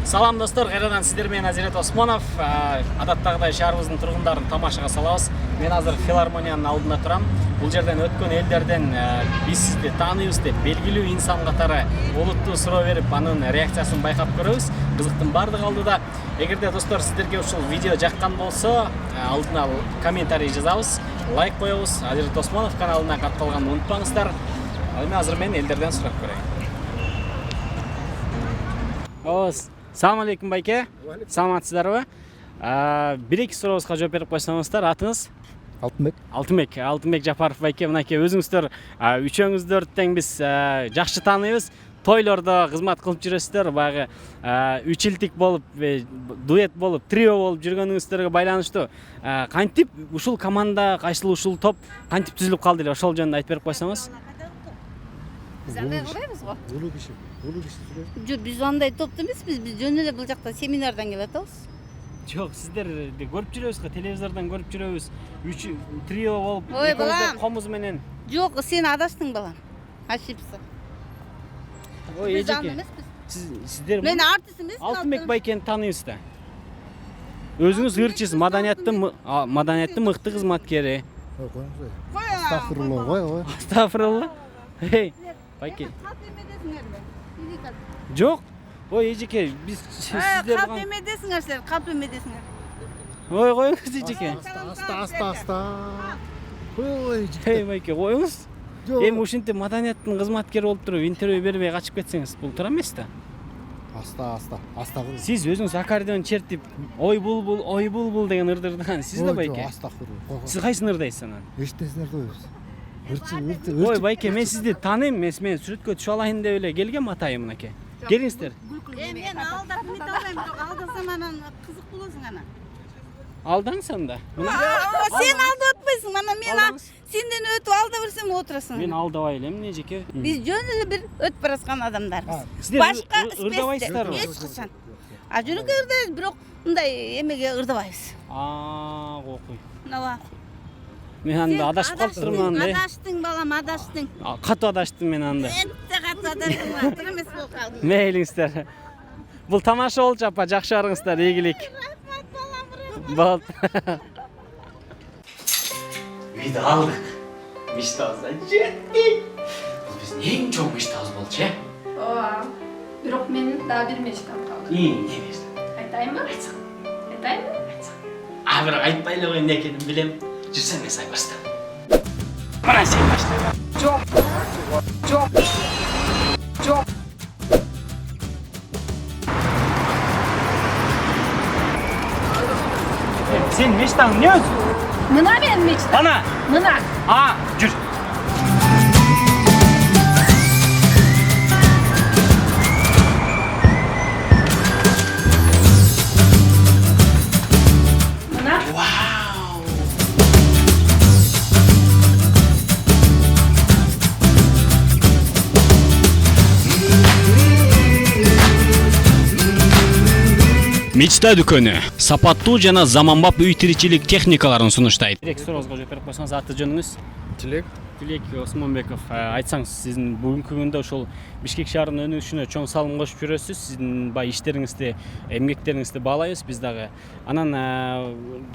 Салам достор, кайрадан сиздер менен Азирет Осмонов. Адаттагыдай шаарыбыздын тургундарын тамашага салабыз. Мен азыр филармониянын алдында турам. Бул жерден өткөн элдерден биз сизди тааныйбыз деп белгилүү инсан катары олуттуу суроо берип, анын реакциясын байкап көрөбүз. Кызыктын бардыгы алдыда. Эгерде достор сиздерге ушул видео жаккан болсо, алдына комментарий жазабыз, лайк коебуз. Азирет Осмонов каналына катталганды унутпаңыздар. Ал эми азыр мен элдерден сурап көрөйүн. Салам алейкум байке. Саламатсыздарбы? Бир-эки сурообузга жооп берип койсоңуздар. Атыңыз? Алтынбек. Алтынбек Жапаров байке. Мынакей өзүңүздөр үчөөңүздөрдү тең биз жакшы тааныйбыз. Тойлордо кызмат кылып жүрөсүздөр. Баягы үч илтик болуп, дуэт болуп, трио болуп жүргөнүңүздөргө байланыштуу. Кантип ушул команда, кайсыл ушул топ кантип түзүлүп калды эле? Ошол жөнүндө айтып берип койсоңуз. Biz андай кылбайбыз го. Улуу киши. Жок, биз андай топту эмеспиз. Биз жөн эле бул жакта семинардан келип атабыз. Жок, сиздер көрүп жүрөбүз го, телевизордон көрүп жүрөбүз. Үч трио болуп, Ой, балам. комуз менен. Жок, сен адаштың балам. Ошибся. Ой, Биз аны эжеке. эмеспиз. Сиздер Мен артист эмесмин. Алтынбек байкени тааныйбыз да. Өзүңүз ырчысыз, маданияттын мыкты кызматкери. Астагфирулла. Астагфирулла. Эй, байке. Жок. Ой, эжеке, биз сиздер Калп эмедесиңер силер, калп эмедесиңер. Ой, коюңуз эжеке. Аста. Ой, Эй, байке, коюңуз. Эми ушинтип маданияттын кызматкери болуп туруп интервью бербей качып кетсеңиз, бул туура эмес да. Аста. Сиз өзүңүз аккордеон чертип, ой булбул деген ырдырдан сиз да байке. Астагфирулла. Сиз кайсыны ырдайсыз анан? Эчтесинерди койбуз. Ой, байке, мен сизди тааныйм, мен сүрөткө түшө алайын деп эле келгем атайын мынакей. Келиңиздер. Мен алдап кете албайм, жок, алдасам анан кызык болосуң анан. Алдаңыз анда. Сен алдап атпайсың, анан мен сенден өтүп алда берсем отурасың. Мен алдабай элем, эмне эжеке? Биз жөн эле бир өтүп бараткан адамдарбыз. Сиздер Башка ырдабайсыздарбы? эч качан. Жүрөккө ырдайбыз, бирок мындай эмеге ырдабайбыз. Окуй. Мына Мен анда адашып калыптырмын анда. Адаштың балам, адаштың. Катуу адаштым мен анда. Энте катуу адаштың, туура эмес болуп калдың. Мейлиңиздер. Бул тамаша болчу апа, жакшы барыңыздар, ийгилик. Рахмат балам, Болду. Үйдү алдык. Мечтабызга жеттик. Бул биздин эң чоң мечтабыз болчу, э? Ооба. Бирок менин дагы бир мечтам калды. Не мечта? Айтайынбы? Айтсаң. Айтайынбы? Бирок айтпай эле кой, эмне экенин билем. Жүрсөң мен сай башта. Мына сен башта. Жок. Сен мечтаң не өзү? Мына менин мечтам. Ана. Мына. Жүр. Мына. Вау. Мечта дүкөнү сапаттуу жана заманбап үй тиричилик техникаларын сунуштайт. Тилек сурообузга жооп берип койсоңуз, аты жөнүңүз? Тилек Осмонбеков. Айтсаңыз, сиздин бүгүнкү күндө ошол Бишкек шаарынын өнүгүшүнө чоң салым кошуп жүрөсүз. Сиздин бай иштериңизди, эмгектериңизди баалайбыз биз дагы. Анан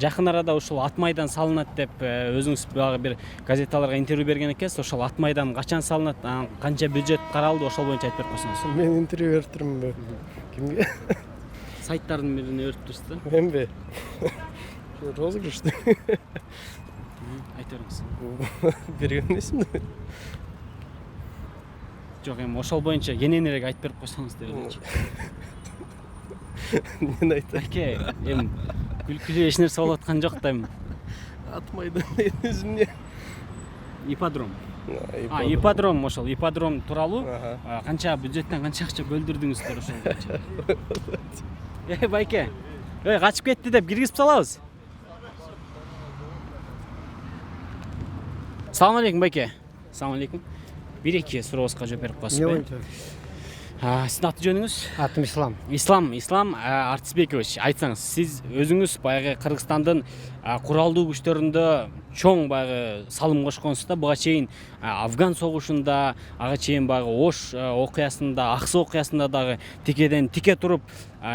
жакын арада ушул ат майдан салынат деп өзүңүз багы бир газеталарга интервью берген экенсиз. Ошол ат майдан качан салынат, канча бюджет каралды, ошол боюнча айтып берип койсоңуз. Мен интервью берип турмунбу? Кимге? Сайттардын бирине өтүп турсуз да. Менби. Розыгрышты. Айта бериңиз. Берген эмесмин. Жок, эми ошол боюнча кененирээк айтып берип койсоңуз деп элечи. Мен айтайын. Аке, эми күлкүлүү эч нерсе болуп аткан жок да эми. Ат майдан өзүмне. Ипподром. Ипподром, ошол ипподром тууралуу канча бюджеттен канча акча бөлдүрдүңүздөр ошол боюнча. Байке. Качып кетти деп киргизип салабыз. Салам алейкум байке. Салам алейкум. Бир-эки сурообузга жооп берип коесузбу? Сиздин аты жөнүңүз? Атым Ислам. Ислам Артисбекович, айтсаңыз, сиз өзүңүз баягы Кыргызстандын куралдуу күчтөрүндө чоң баягы салым кошконсуз да. Буга чейин Афган согушунда, ага чейин баягы Ош окуясында, Аксы окуясында дагы тикеден тике туруп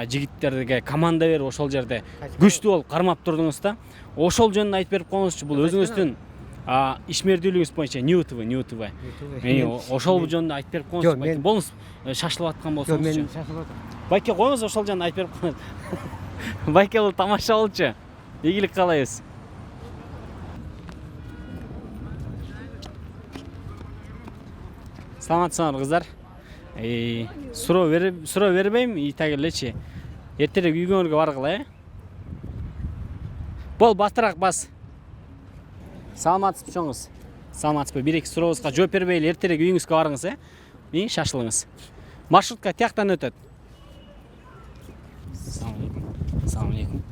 жигиттерге команда берип ошол жерде күчтүү болуп кармап турдуңуз да. Ошол жөнүндө айтып берип коюңузчу. Бул өзүңүздүн ишмердүүлүгүңүз боюнча НТВ. Ошол жөнүндө айтып берип коюңузчу. Мен Болуңуз шашылып аткан Жок, мен болсоңузчу. шашылып атам. Байке коюңуз, ошол жөнүндө айтып берип коюңуз. Байке бул тамаша болчу. Ийгилик каалайбыз. Саламатсыңар кыздар. Суроо бербейм, итаги элечи. Эртерээк үйгөңөргө баргыла, Бол, батыраак бас. Саламатсызбы чоңуз? Саламатсызбы? Бир-эки сурообузга жооп бербейли, эртерээк үйүңүзгө барыңыз, шашылыңыз. Маршрутка тияктан өтөт. Салам алейкум.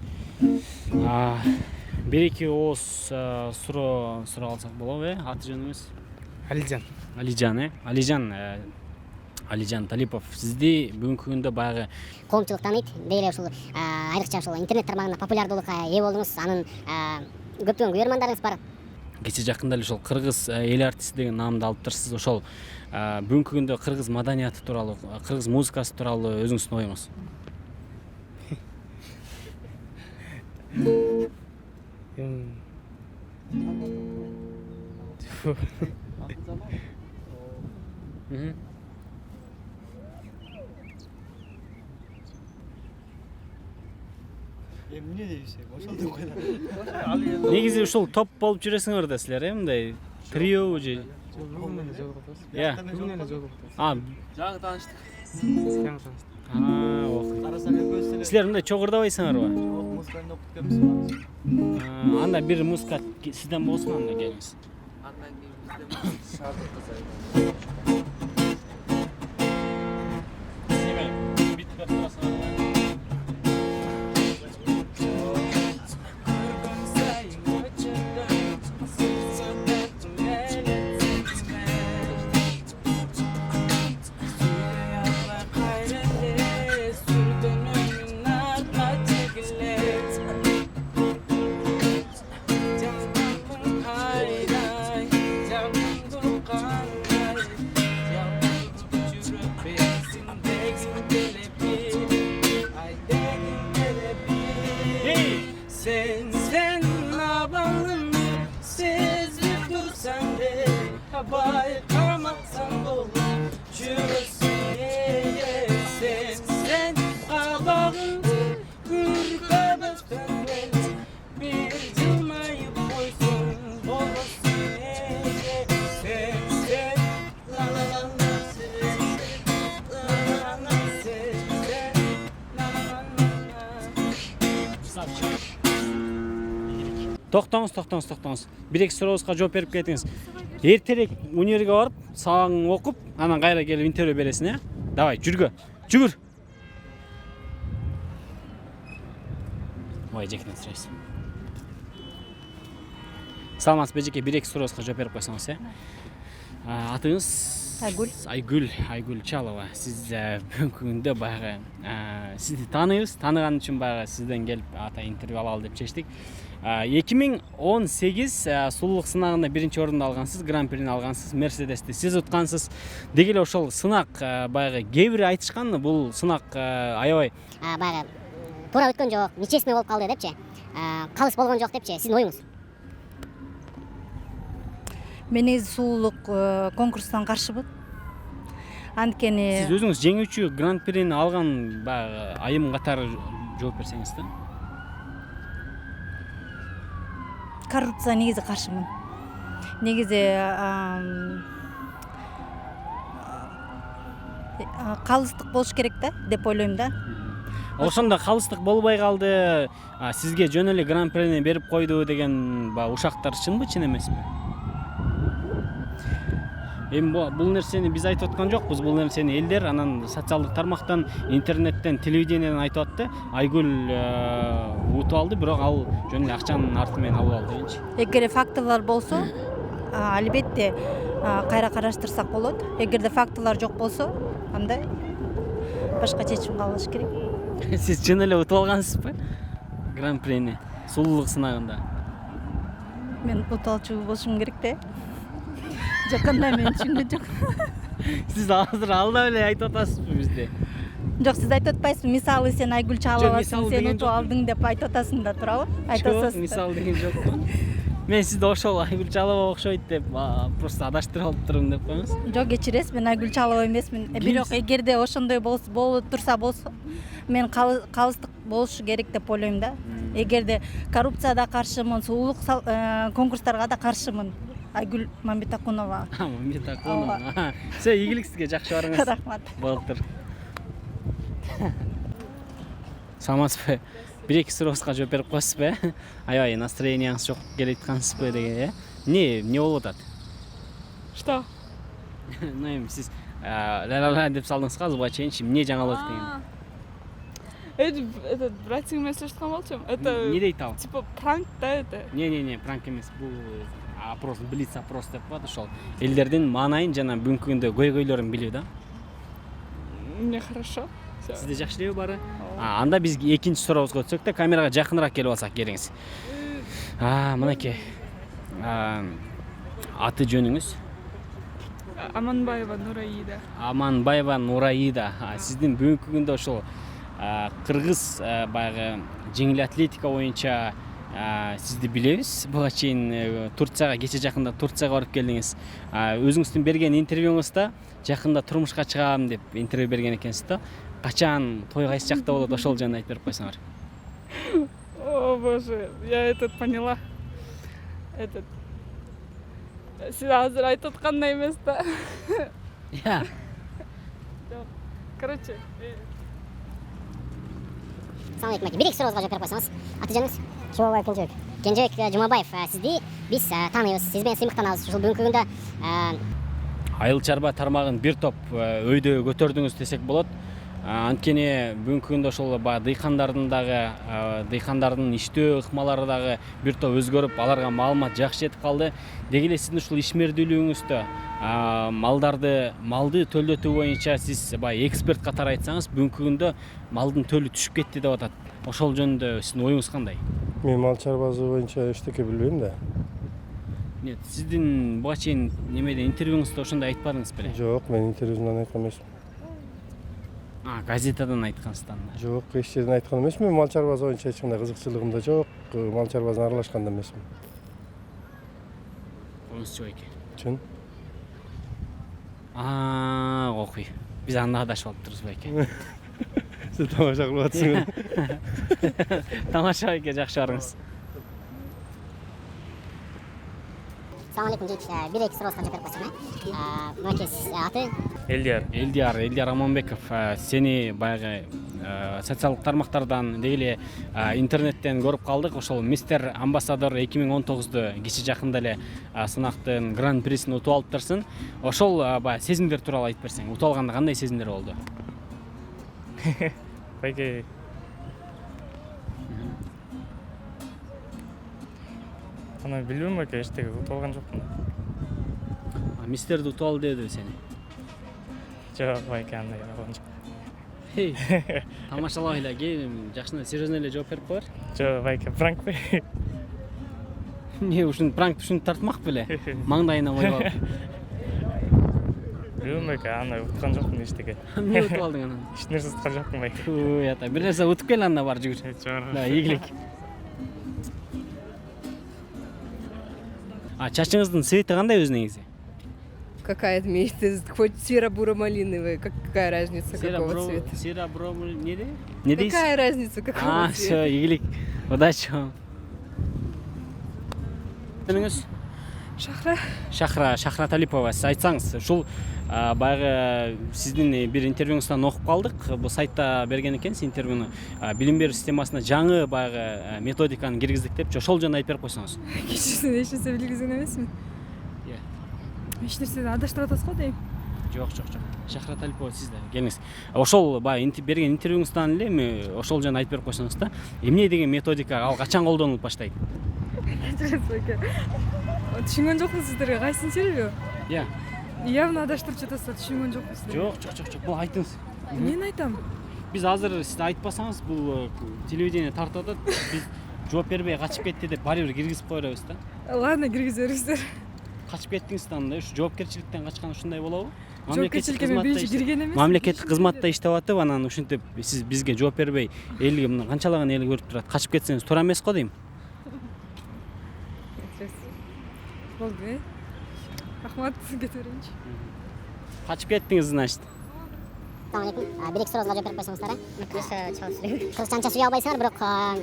Бир-эки ооз суроо алсак болобу, Аты жөнүңүз? Алижан. Алижан Талипов, сизди бүгүнкү күндө баягы коомчулук тааныйт. Дейле ушул айрыкча ушул интернет тармагында популярдуулукка ээ болдуңуз. Анын көптөгөн күйөрмандарыңыз бар. кече жакында эле ошол кыргыз эл артисти деген наамды алыптырсыз. Ошол бүгүнкү күндө кыргыз маданияты тууралуу, кыргыз музыкасы тууралуу өзүңүздүн оюңуз? Эмне дейсиң? Ошолдон койгон. Негизи ушул топ болуп жүрөсүңөр да силер, мындай трио же? Бүгүн эле жолугуппуз. Жаңы тааныштык. Карасаң көзсүн. Силер мындай чогурдабайсыңарбы? Музыканы окуп келебиз. Анда бир музыка сизден болсун, анда келиңиз. Андан кийин бизден шаардык кызайбыз. Токтоңуз. Бир-эки сурообузга жооп берип кетиңиз. Эртерээк универге барып, сабагыңды окуп, анан кайра келип интервью бересиң, Давай, жүргүр. Ой, жекинен сурайсыз. Саламатсызбы, эжеке, бир-эки сурообузга жооп берип койсоңуз, Атыңыз? Айгүл Чалова. Сиз бүгүнкү күндө баягы сизди тааныйбыз. Тааныган үчүн баягы сизден келип интервью алалы деп чечтик. 2018 сулуулук сынагында биринчи орунду алгансыз, гран-прини алгансыз, Мерседести сиз уткансыз. Деги эле ошол сынак баягы кээ бир айтышкан, бул сынак аябай Баягы туура өткөн жок, нечестный болуп калды депчи. Калыс болгон жок депчи. Сиздин оюңуз? Мен негизи сулуулук конкурсунан каршымын. Анткени сиз өзүңүз жеңүүчү гран-прини алган баягы айым катары жооп берсеңиз да. коррупция негизи каршымын. Негизи калыстык болуш керек да деп ойлойм да. Ошондо калыстык болбой калды, сизге жөн эле гран-прини берип койду деген ушактар чынбы, чын эмеспи? Эми бул нерсени биз айтып аткан жокпуз, бул нерсени элдер анан социалдык тармактан, интернеттен, телевидениеден айтып атты. Айгүл утуп алды, бирок ал жөн эле акчанын арты менен алып алды дегенчи. Эгер фактылар болсо, албетте кайра караштырсак болот. Эгерде фактылар жок болсо, анда башка чечим кабылыш керек. Сиз чын эле утуп алгансызбы? Гран-прини сулуулук сынагында. Мен уталчу болушум керек да. Жок, кандай мен түшүнгөн жок. Сиз азыр алда эле айтып атасызбы бизде? Жок, сиз айтып атпайсызбы? Мисалы сен Айгүл Чаловасың, мисалы сен деген утуп жок. алдың деп айтып атасың да, туурабы? Айтып Жок, атасың. мисал деген жок. Мен сизди ошол Айгүл Чалова окшойт деп просто адаштырып алып турдум деп коюңуз. Жок, кечиресиз, мен Айгүл Чалова эмесмин. Бирок эгерде ошондой болуп турса болсо, мен калыстык болушу керек деп ойлойм да. Эгерде коррупцияда каршымын, сулуулук конкурстарга да каршымын. Айгүл Мамбетакунова. Мамбетакунова. Все, ийгилик сизге, жакшы барыңыз. Рахмат. Былтыр. Саламатсызбы? Бир-эки сурообузга жооп берип коесузбу? Аябай настроенияңыз жок келип аткансызбы деген, Не болуп атат? Что? Ну эми сиз ла деп салдыңыз го азыркыга чейинчи эмне жаңылык деген? Это братья мы слишком молчим. Это Не дейт ал? типа пранк, да, это? Не, пранк эмес. Бул опрос, блиц опрос деп коет ошол. Элдердин маанайын жана бүгүнкү күндө көйгөйлөрүн билүү да. Мне хорошо. Всё. Сизде жакшы элеби баары? Анда биз экинчи сурообузга өтсөк да, камерага жакыныраак келип алсак келиңиз. Мынакей. Аты жөнүңүз? Аманбаева Нураида. Аманбаева Нураида. Сиздин бүгүнкү күндө ошол кыргыз баягы жеңил атлетика боюнча сизди билебиз. Буга чейин Турцияга, кече жакында Турцияга барып келдиңиз. Өзүңүздүн берген интервьюңузда жакында турмушка чыгам деп интервью берген экенсиз да. Качан той кайсы жакта болот, ошол жөнүндө айтып берип койсоңор. О боже, я поняла. Сиз азыр айтып аткандай эмес да. Короче, Assalamu alaikum. Bir-эки сурообузга жооп берип койсоңуз. Аты жөнүңүз? Жумабаев Кенжебек. Кенжебек Жумабаев, сизди биз тааныйбыз. Сиз менен сыймыктанабыз. Ушул бүгүнкү күндө Айыл чарба тармагын бир топ өйдө көтөрдүңүз десек болот. Анткени бүгүнкү күндө ошол дыйкандардын иштөө ыкмалары дагы бир топ өзгөрүп, аларга маалымат жакшы жетип калды. Деги эле сиздин ушул ишмердүүлүгүңүздө малды төлөтүү боюнча сиз эксперт катары айтсаңыз, бүгүнкү күндө малдын төлү түшүп кетти деп атат. Ошол жөнүндө сиздин оюңуз кандай? Мен мал чарбасы боюнча эчтеке билбейм да. Нет, сиздин буга чейин немеде интервьюңузда ошондой айтпадыңыз беле? Жок, мен интервьюдан айткан эмесмин. Газетадан айткансыздан. Жок, эч жерден айткан эмесмин. Мал чарбасы боюнча эч кандай кызыкчылыгым да жок. Мал чарбасына аралашкан да эмесмин. Коңуз жок экен. Чын? Окуй. Биз анда адашып алып турбуз экен. Сиз тамаша кылып атасыңыз. Тамаша экен, жакшы барыңыз. Assalamu alaikum жейт. Bir-эки сурообузга жооп берип койсоң. Мынакей аты? Элдияр Аманбеков, сени баягы социалдык тармактардан деги эле интернеттен көрүп калдык. Ошол Мистер Амбассадор 2019-ду кече жакында эле сынактын гран-присин утуп алыптырсың. Ошол баягы сезимдер тууралуу айтып берсең. Утуп алганда кандай сезимдер болду? Байке Аны билбейм байке, эчтеке утуп алган жокмун. Мистерди утуп алды дебиби сени? Жок байке, андай болгон жок. Тамашалап эле, кийин жакшына серьезно эле жооп берип коер. Жок байке, пранк бе? Не, ушун пранк ушинтип тартмак беле? Маңдайына коюп алып. Билбейм байке, андай уткан жокмун эчтеке. Эмне утуп алдың анан? Эч нерсе уткан жокмун байке. Ата, бир нерсе утуп кел анда бар жүгүр. Да, ийгилик. Чачыңыздын цвети кандай өзү негизи? Какая имеется? Хоть серо-буро-малиновая, какая разница, какого цвета? Серо-буро-малиновый, не дейсиз? Какая разница, какого цвета? Всё, ийгилик. Удачи вам. Сиңиз? Шахра Талипова, сиз айтсаңыз, ушул баягы сиздин бир интервьюңуздан окуп калдык. Бул сайтта берген экенсиз интервьюну. Билим берүү системасына жаңы баягы методиканы киргиздик деп, ошол жөнүндө айтып берип койсоңуз. кечирсиң, эч нерсе билгизген эмесмин. Эч нерседен адаштырып атасыз го дейм. Жок. Шахра Талипова, сиз да келиңиз. Ошол баягы берген интервьюңуздан эле эми ошол жөнүндө айтып берип койсоңуз да. Эмне деген методика, ал качан колдонулуп баштайт? Түшүнгөн жокмун сиздерге, кайсын интервью? Иә. Явно адаштырып жатасыздар, түшүнгөн жокмун сиздер. Жок. Бул айтыңыз. Мен айтам. Биз азыр сиз айтпасаңыз бул телевидение тартып атат. Биз жооп бербей качып кетти деп баары бир киргизип кое беребиз да. Ладно, киргизерсиздер. Качып кеттиңиз да андай ушу жоопкерчиликтен качкан ушундай болобу? Жоопкерчиликке мен биринчи кирген эмес. Мамлекеттик кызматта иштеп атып, анан ушинтип сиз бизге жооп бербей, элге мына канчалаган эл көрүп турат. Качып кетсеңиз туура эмес го дейм. Болду. Рахмат, кете берейинчи. Качып кеттиңиз, значит. Assalamualaikum. Bir iki soruga cevap verip koysanızlar. Kırgızcancha söyleye albaysınlar, bırak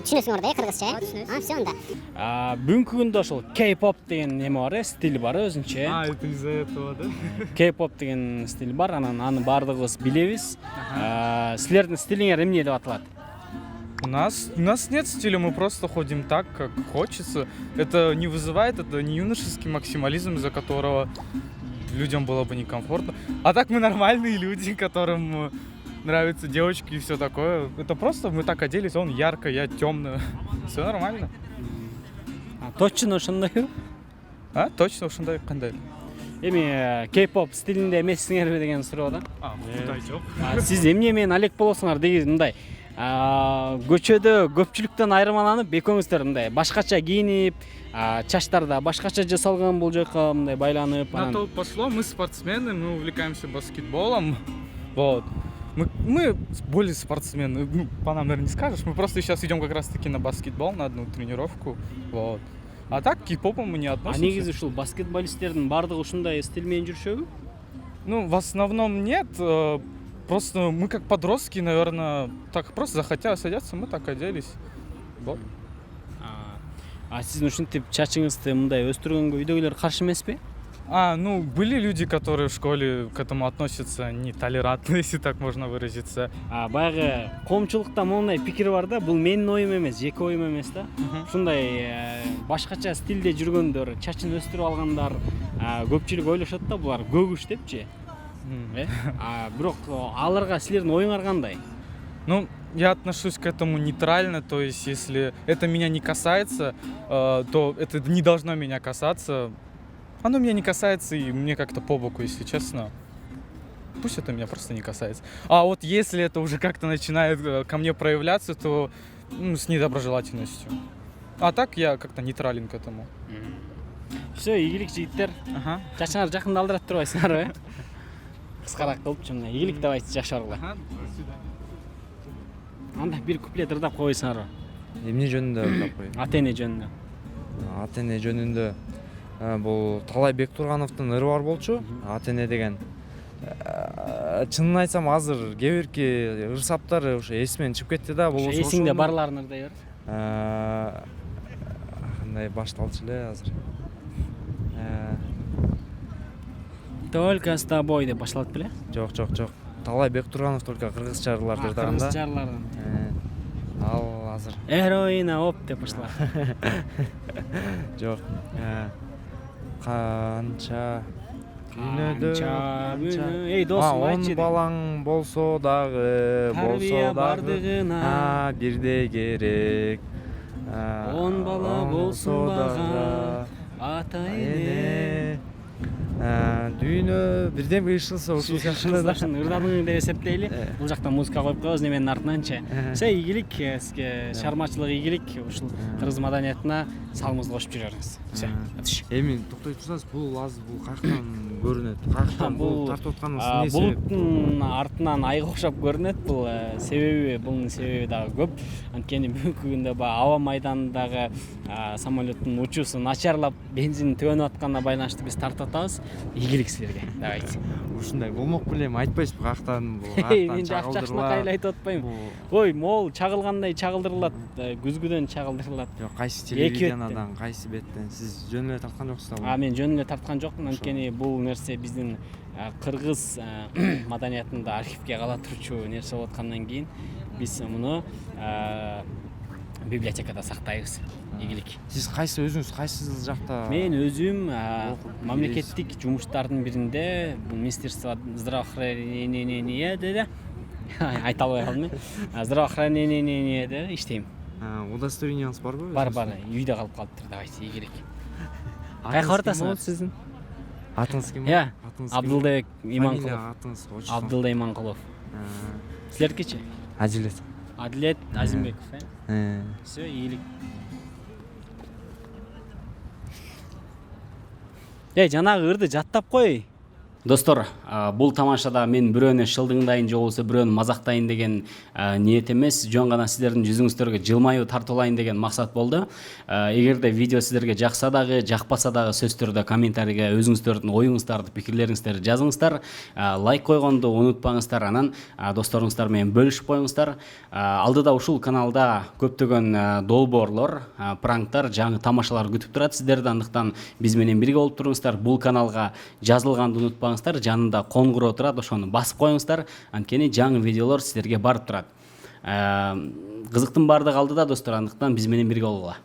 düşünüyorsun orada ya Kırgızça. Все onda. Бүгүнкү күндө ошол K-pop деген неме бар, стиль бар өзүнчө. Это из-за этого, да? K-pop деген стиль бар, анан аны баардыгыбыз билебиз. Силердин стилиңер эмне деп аталат? У нас нет стиля, мы просто ходим так, как хочется. Это не вызывает, это не юношеский максимализм, из-за которого людям было бы некомфортно. А так мы нормальные люди, которым нравятся девочки и все такое. Это просто мы так оделись, он ярко, я темно. Все нормально. Точно ошондойбу? Точно ошондой кандай? Эми K-pop стилинде эмессиңерби деген суроо да. Кудай жок. Сиз эмне менен алек болосуңар деген мындай. Көчөдө көпчүлүктөн айырмаланып, экөөңүздөр мындай башкача кийинип, чачтарда башкача жасалган бул жака мындай байланып. На то пошло, мы спортсмены, мы увлекаемся баскетболом. Вот. Мы более спортсмены. Ну, по нам, наверное, не скажешь. Мы просто сейчас идем как раз-таки на баскетбол, на одну тренировку. Вот. А так к кей-попу мы не относимся. Негизи ушул баскетболисттердин баардыгы ушундай стиль менен жүрүшөбү? Ну, в основном нет. Просто мы как подростки, наверное, так просто захотя садятся, мы так оделись. Вот. Сиздин ушинтип чачыңызды мындай өстүргөнгө үйдөгүлөр каршы эмеспи? Ну, были люди, которые в школе к этому относятся нетолерантно, если так можно выразиться. Баягы коомчулукта моундай пикир бар да, бул менин оюм эмес, жеке оюм эмес да. Ушундай башкача стилде жүргөндөр, чачын өстүрүп алгандар, көпчүлүк ойлошот да, булар көгүш депчи. Бирок аларга силердин оюңар кандай? Ну, я отношусь к этому нейтрально, то есть если это меня не касается, то это не должно меня касаться. Оно меня не касается, и мне как-то по боку, если честно. Пусть это меня просто не касается. А вот если это уже как-то начинает ко мне проявляться, то с недоброжелательностью. А так я как-то нейтрален к этому. Все, ийгилик жигиттер. Чачыңар жакында алдырат турбайсыңарбы? Кыскараак кылыпчы мына. Ийгилик давайте жакшы аргыла. Анда бир куплет ырдап койсаңарбы? Эмне жөнүндө ырдап коеюн? Ата-эне жөнүндө. Ата-эне жөнүндө бул Талай Бектургановдун ыры бар болчу, ата-эне деген. Чынын айтсам, азыр кээ бирки ыр саптары ушу эсимден чыгып кетти да, болбосо эсиңде барларын ырдай бер. Кандай башталчу эле азыр. Только с тобой деп башталат беле? Жок. Талай Бектурганов только кыргызча ырларды ырдаган да. Кыргызча ырларын. Ал азыр Эроина оп деп башталат. Жок. Канча Эй, досум айтчы. Он балаң болсо дагы, бирдей керек. Он бала болсун дагы, ата-эне. Дүйнө бирден бир ишылса ушул сыяктуу да. Ырдадың деп эсептейли. Бул жакта музыка коюп коебуз менин артынанчы. Ийгилик сизге, чыгармачылык ийгилик, ушул кыргыз маданиятына салымыңызды кошуп жүрөңүз. Эми токтой турсаңыз, бул азыр бул каяктан көрүнөт? Каяктан бул тартып атканыңыз эмне себеп? Булуттун артынан айга окшоп көрүнөт. Бул bunun себеби дагы көп. Анткени бүгүнкү күндө аба майданындагы самолеттун учуусу начарлап, бензин төбөнүп атканына байланыштуу биз тартып атабыз. Ийгилик силерге. Давайте. Ушундай болмок белем, айтпайсызбы каяктан бул? Мен жакшына кайла айтып атпайм. Ой, мол чагылгандай чагылдырылат, күзгүдөн чагылдырылат. Жок, кайсы телевизиядан, кайсы беттен? Сиз жөн эле тарткан жоксуз да? Мен жөн эле тарткан жокмун, анткени бул нерсе биздин кыргыз маданиятында архивге кала турчу нерсе болуп аткандан кийин биз муну библиотекада сактайбыз. Ийгилик. Сиз өзүңүз кайсы жакта? Мен өзүм мамлекеттик жумуштардын биринде, Министерство здравоохранения деди. Айта албай калдым. Здравоохранениеде иштейм. Удостоверениеңиз барбы? Бар, үйдө калып калыптыр. Давайте, ийгилик. Кайка бартасыңар сиздин? Атыңыз ким? Абдылбек Иманкулов. Атыңыз Абдылда Иманкулов. Силердикичи? Адилет. Адилет Азимбеков, Все, ийгилик. Жанагы ырды жаттап кой. Достор, бул тамашада мен бирөөнү шылдыңдайын же болбосо бирөөнү мазактайын деген ниет эмес, жөн гана сиздердин жүзүңүздөргө жылмаюу тартуулайын деген максат болду. Эгерде видео сиздерге жакса дагы, жакпаса дагы сөздөрдө комментарийге өзүңүздөрдүн оюңуздарды, пикирлериңиздерди жазыңыздар. Лайк койгонду унутпаңыздар, анан досторуңуздар менен бөлүшүп коюңуздар. Алдыда ушул каналда көптөгөн долбоорлор, пранктар, жаңы тамашалар күтүп турат сиздерди, андыктан биз менен бирге болуп туруңуздар. Бул каналга жазылганды унутпаңыздар. Жанында коңгуроо турат, ошону басып коюңуздар. Анткени жаңы видеолор сиздерге барып турат. Кызыктын баардыгы алдыда достор, андыктан биз менен бирге болгула.